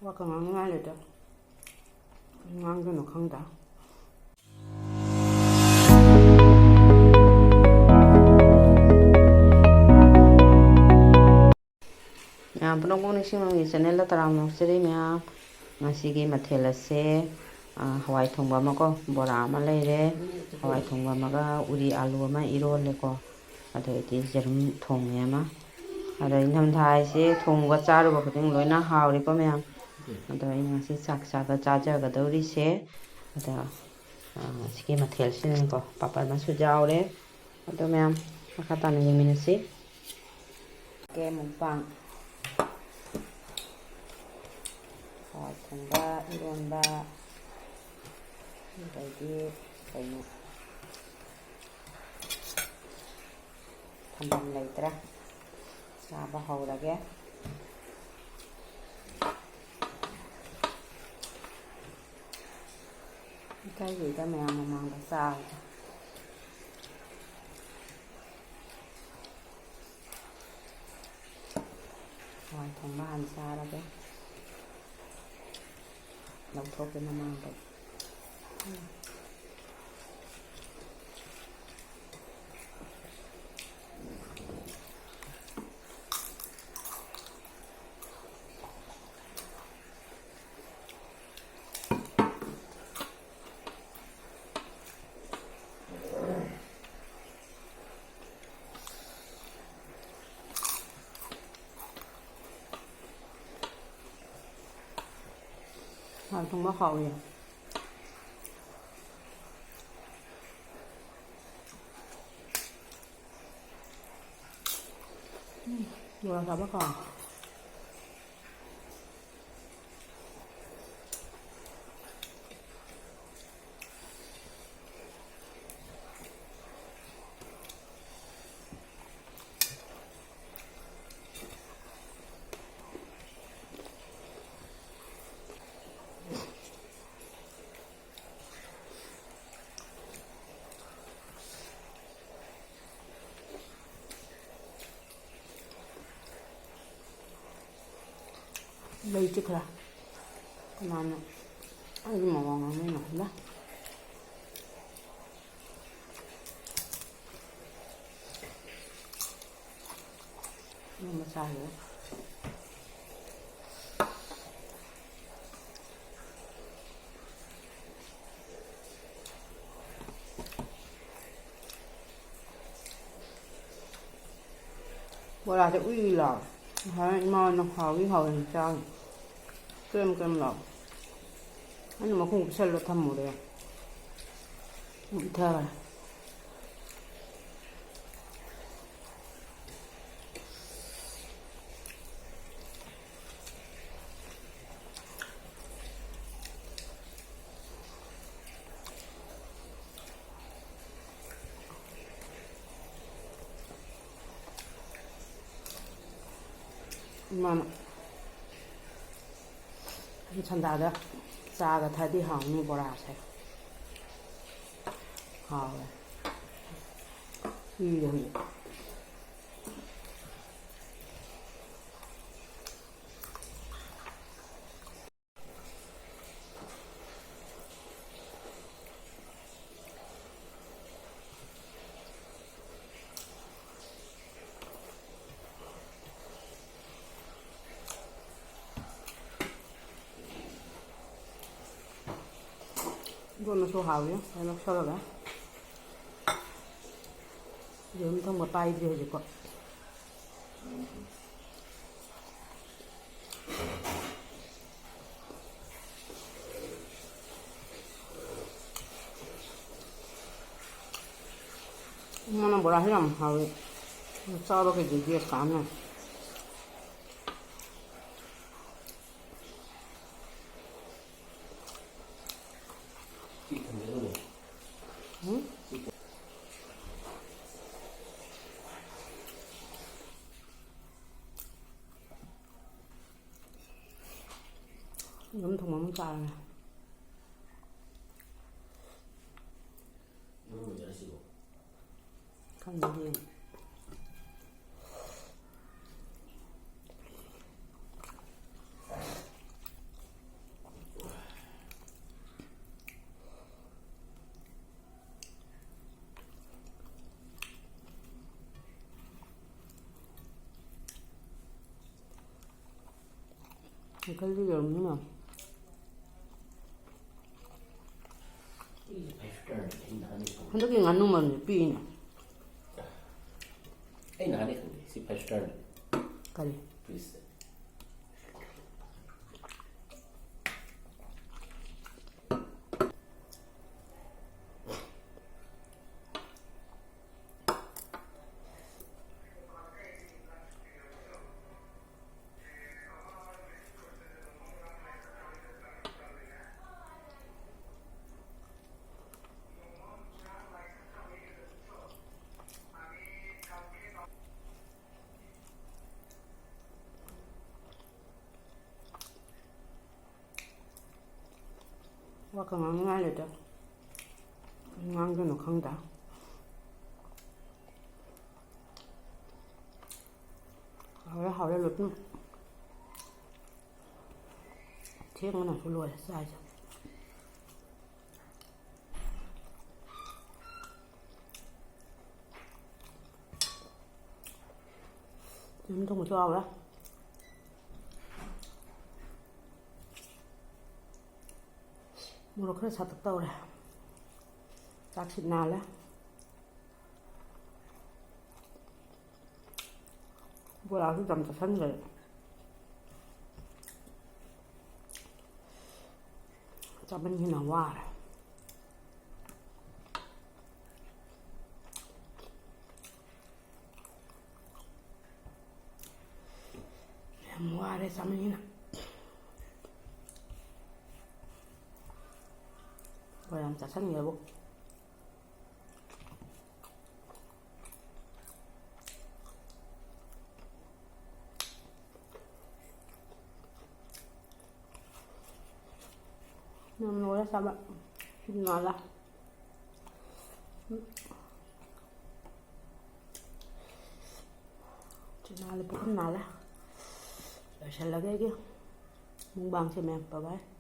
ꯋꯥ ꯉꯥꯡꯅꯤꯡꯉꯥꯏ ꯂꯩꯇꯦ ꯉꯥꯡꯗꯣꯏꯅꯣ ꯈꯪꯗꯦ ꯃꯌꯥꯝ ꯄꯨꯝꯅꯃꯛ ꯅꯤꯡꯁꯤꯡꯕꯒꯤ ꯆꯦꯅꯦꯜꯗ ꯇꯔꯥꯝꯅ ꯑꯣꯛꯆꯔꯤ ꯃꯌꯥꯝ ꯉꯁꯤꯒꯤ ꯃꯊꯦꯜ ꯑꯁꯦ ꯍꯋꯥꯏ ꯊꯣꯡꯕ ꯑꯃꯀꯣ ꯕꯣꯔꯥ ꯑꯃ ꯂꯩꯔꯦ ꯍꯋꯥꯏ ꯊꯣꯡꯕ ꯑꯃꯒ ꯎꯔꯤ ꯑꯥꯂꯨ ꯑꯃ ꯏꯔꯣꯜꯂꯦꯀꯣ ꯑꯗꯩꯗꯤ ꯌꯦꯔꯨꯝ ꯊꯣꯡꯉꯦ ꯑꯃ ꯑꯗ ꯏꯪꯊꯝꯊꯥ ꯍꯥꯏꯁꯦ ꯊꯣꯡꯕ ꯆꯥꯔꯨꯕ ꯈꯨꯗꯤꯡ ꯂꯣꯏꯅ ꯍꯥꯎꯔꯤꯀꯣ ꯃꯌꯥꯝ ꯑꯗꯣ ꯑꯩꯅ ꯉꯁꯤ ꯆꯥꯛ ꯆꯥꯕ ꯆꯥꯖꯒꯗꯧꯔꯤꯁꯦ ꯑꯗ ꯁꯤꯒꯤ ꯃꯊꯦꯜꯁꯤꯅꯤꯀꯣ ꯄꯥꯄꯔ ꯑꯃꯁꯨ ꯌꯥꯎꯔꯦ ꯑꯗꯣ ꯃꯌꯥꯝ ꯃꯈꯥ ꯇꯥꯅ ꯌꯦꯡꯃꯤꯟꯅꯁꯤ ꯃꯨꯛꯕꯥꯡ ꯍꯋꯥꯏ ꯊꯣꯡꯕ ꯏꯔꯣꯟꯕ ꯑꯗꯩꯗꯤ ꯀꯩꯅꯣ ꯊꯝꯐꯝ ꯂꯩꯇ꯭ꯔꯦ ꯆꯥꯕ ꯍꯧꯔꯒꯦ ꯏꯀꯥꯏꯖꯩꯗ ꯃꯌꯥꯝ ꯃꯃꯥꯡꯗ ꯆꯥꯕꯗ ꯍꯋꯥꯏ ꯊꯣꯡꯕ ꯍꯥꯟꯅ ꯆꯥꯔꯒꯦ ꯂꯧꯊꯣꯛꯀꯦ ꯃꯃꯥꯡꯗ hawai thongba hawai bora chaba ka lây chứ là mà ăn mà ngon mới ngon đó nhưng mà sao nữa bữa là sẽ uy là hay mà nó hào hình sao kem lọc anh mà không sợ là thầm một đấy thơ mà 찬다다 싸가 타디 하니 보라세 하we 이런 이거는 소하고요. 이거 썰어가. 염통 뭐 빠이지 해줄 거. 이거는 뭐라 하려면 하고 썰어가 이제 가면. 응? 염통 먹는 짤. 간장이. kalli yorum değil mi? 한덕이 안 넣으면 삐이네. Ay, nani hindi. Si Pashturn. Kali. Please. Waka ngang da. Ngang no khangda. Hào ra lụt nữa. Thiết nó là lùi sai rồi. Chấm trong một cho đó. Mua cái sao tao tao này. Tác xịn nào đó. Bữa nào tôi làm cho thân rồi. Cho bên như nào qua rồi. Em qua đây sao bên như nào. Rồi làm cho thân người bụng. Nằm nồi ra sao bạn? Ngon lắm. Chị nào là bụng nào là. Rồi sẽ là cái kia. Mung băng cho mẹ, bye bye.